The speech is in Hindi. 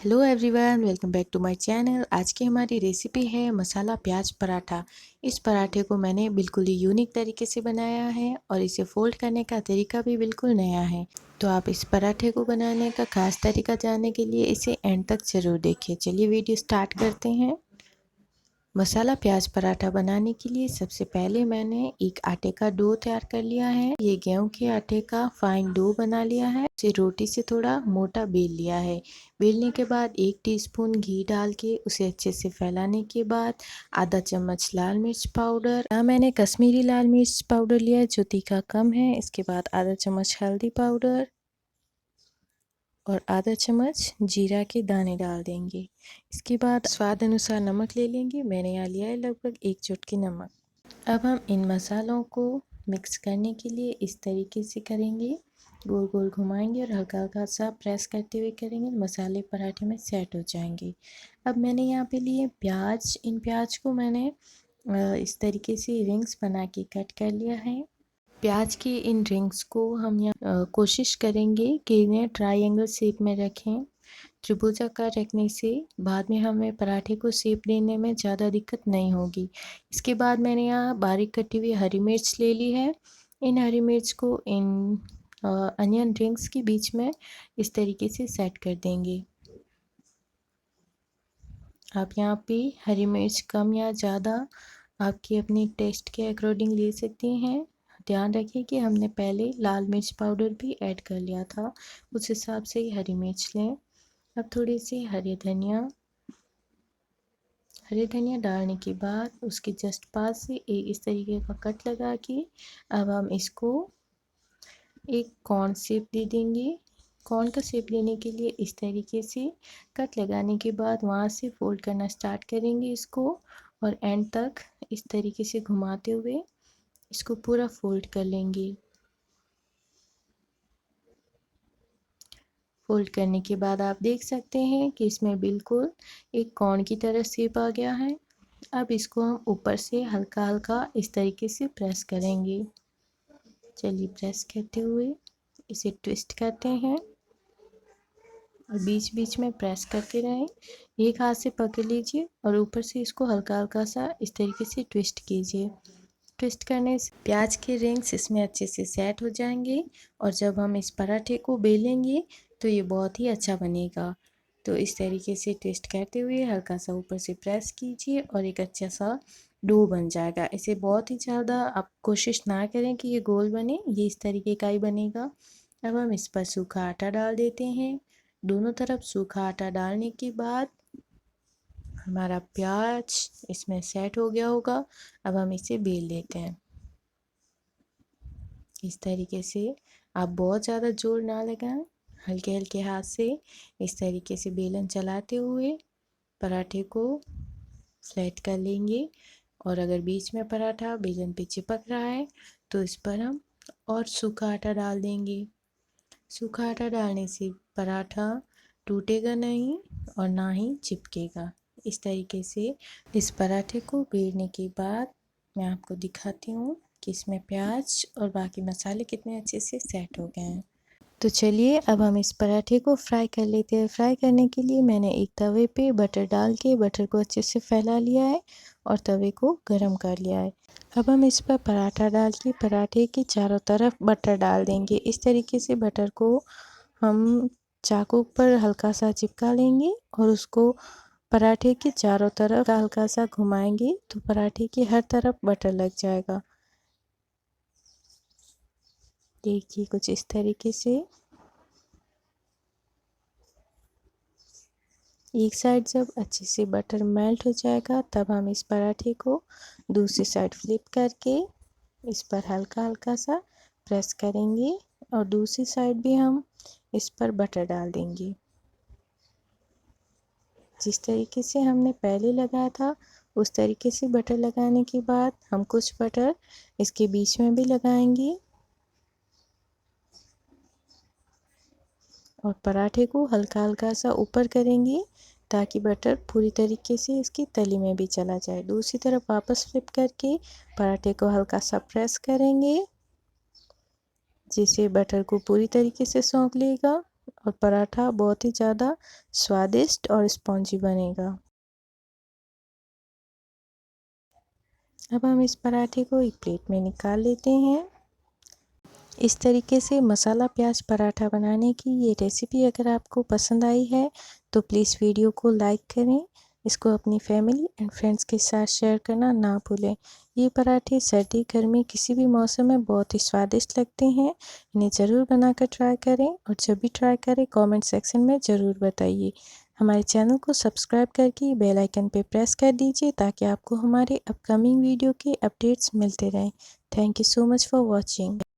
Hello everyone, welcome back to my channel. आज की हमारी रेसिपी है मसाला प्याज पराठा। इस पराठे को मैंने बिल्कुल ही यूनिक तरीके से बनाया है और इसे फोल्ड करने का तरीका भी बिल्कुल नया है। तो आप इस पराठे को बनाने का खास तरीका जानने के लिए इसे एंड तक ज़रूर देखिए। चलिए वीडियो स्टार्ट करते हैं। मसाला प्याज पराठा बनाने के लिए सबसे पहले मैंने एक आटे का डो तैयार कर लिया है। ये गेहूं के आटे का फाइन डो बना लिया है। इसे रोटी से थोड़ा मोटा बेल लिया है। बेलने के बाद 1 टीस्पून घी डाल के उसे अच्छे से फैलाने के बाद आधा चम्मच लाल मिर्च पाउडर, यहाँ मैंने कश्मीरी लाल मिर्च पाउडर लिया है जो तीखा कम है। इसके बाद आधा चम्मच हल्दी पाउडर और आधा चम्मच जीरा के दाने डाल देंगे। इसके बाद स्वाद अनुसार नमक ले लेंगे। मैंने यहाँ लिया है लगभग 1 चुटकी नमक। अब हम इन मसालों को मिक्स करने के लिए इस तरीके से करेंगे, गोल गोल घुमाएंगे और हल्का हल्का सा प्रेस करते हुए करेंगे। मसाले पराठे में सेट हो जाएंगे। अब मैंने यहाँ पे लिए प्याज। इन प्याज को मैंने इस तरीके से रिंग्स बना के कट कर लिया है। प्याज की इन रिंग्स को हम यहाँ कोशिश करेंगे कि इन्हें ट्रायंगल शेप में रखें। त्रिभुजाकार रखने से बाद में हमें पराठे को शेप देने में ज़्यादा दिक्कत नहीं होगी। इसके बाद मैंने यहाँ बारीक कटी हुई हरी मिर्च ले ली है। इन हरी मिर्च को इन अनियन रिंग्स के बीच में इस तरीके से सेट कर देंगे। आप यहाँ पे हरी मिर्च कम या ज़्यादा आपके अपने टेस्ट के अकॉर्डिंग ले सकते हैं। ध्यान रखिए कि हमने पहले लाल मिर्च पाउडर भी ऐड कर लिया था, उस हिसाब से ही हरी मिर्च लें। अब थोड़ी सी हरी धनिया डालने के बाद उसके जस्ट पास से एक इस तरीके का कट लगा के अब हम इसको एक कॉर्न शेप दे देंगे। कॉर्न का शेप देने के लिए इस तरीके से कट लगाने के बाद वहाँ से फोल्ड करना स्टार्ट करेंगे इसको और एंड तक इस तरीके से घुमाते हुए इसको पूरा फोल्ड कर लेंगे। फोल्ड करने के बाद आप देख सकते हैं कि इसमें बिल्कुल एक कॉर्न की तरह शेप आ गया है। अब इसको हम ऊपर से हल्का हल्का इस तरीके से प्रेस करेंगे। चलिए प्रेस करते हुए इसे ट्विस्ट करते हैं और बीच बीच में प्रेस करते रहें। एक हाथ से पकड़ लीजिए और ऊपर से इसको हल्का हल्का सा इस तरीके से ट्विस्ट कीजिए। ट्विस्ट करने से प्याज के रिंग्स इसमें अच्छे से सेट हो जाएंगे और जब हम इस पराठे को बेलेंगे तो ये बहुत ही अच्छा बनेगा। तो इस तरीके से ट्विस्ट करते हुए हल्का सा ऊपर से प्रेस कीजिए और एक अच्छा सा डो बन जाएगा। इसे बहुत ही ज़्यादा आप कोशिश ना करें कि ये गोल बने, ये इस तरीके का ही बनेगा। अब हम इस पर सूखा आटा डाल देते हैं। दोनों तरफ सूखा आटा डालने के बाद हमारा प्याज इसमें सेट हो गया होगा। अब हम इसे बेल लेते हैं इस तरीके से। आप बहुत ज़्यादा जोर ना लगाएं, हल्के हल्के हाथ से इस तरीके से बेलन चलाते हुए पराठे को फ्लैट कर लेंगे। और अगर बीच में पराठा बेलन पे चिपक रहा है तो इस पर हम और सूखा आटा डाल देंगे। सूखा आटा डालने से पराठा टूटेगा नहीं और ना ही चिपकेगा। इस तरीके से इस पराठे को बेलने के बाद मैं आपको दिखाती हूँ कि इसमें प्याज और बाकी मसाले कितने अच्छे से सेट हो गए हैं। तो चलिए अब हम इस पराठे को फ्राई कर लेते हैं। फ्राई करने के लिए मैंने एक तवे पे बटर डाल के बटर को अच्छे से फैला लिया है और तवे को गरम कर लिया है। अब हम इस पर पराठा डाल के पराठे के चारों तरफ बटर डाल देंगे। इस तरीके से बटर को हम चाकू पर हल्का सा चिपका लेंगे और उसको पराठे के चारों तरफ हल्का सा घुमाएंगे तो पराठे की हर तरफ बटर लग जाएगा। देखिए कुछ इस तरीके से। एक साइड जब अच्छे से बटर मेल्ट हो जाएगा तब हम इस पराठे को दूसरी साइड फ्लिप करके इस पर हल्का हल्का सा प्रेस करेंगे और दूसरी साइड भी हम इस पर बटर डाल देंगे। जिस तरीके से हमने पहले लगाया था उस तरीके से बटर लगाने के बाद हम कुछ बटर इसके बीच में भी लगाएंगे और पराठे को हल्का हल्का सा ऊपर करेंगे ताकि बटर पूरी तरीके से इसकी तली में भी चला जाए। दूसरी तरफ वापस फ्लिप करके पराठे को हल्का सा प्रेस करेंगे जिससे बटर को पूरी तरीके से सौंप लेगा और पराठा बहुत ही ज़्यादा स्वादिष्ट और स्पॉन्जी बनेगा। अब हम इस पराठे को एक प्लेट में निकाल लेते हैं। इस तरीके से मसाला प्याज पराठा बनाने की ये रेसिपी अगर आपको पसंद आई है तो प्लीज़ वीडियो को लाइक करें। इसको अपनी फैमिली एंड फ्रेंड्स के साथ शेयर करना ना भूलें। ये पराठे सर्दी गर्मी किसी भी मौसम में बहुत ही स्वादिष्ट लगते हैं। इन्हें ज़रूर बनाकर ट्राई करें और जब भी ट्राई करें कमेंट सेक्शन में ज़रूर बताइए। हमारे चैनल को सब्सक्राइब करके बेल आइकन पे प्रेस कर दीजिए ताकि आपको हमारे अपकमिंग वीडियो के अपडेट्स मिलते रहें। Thank you so much for watching.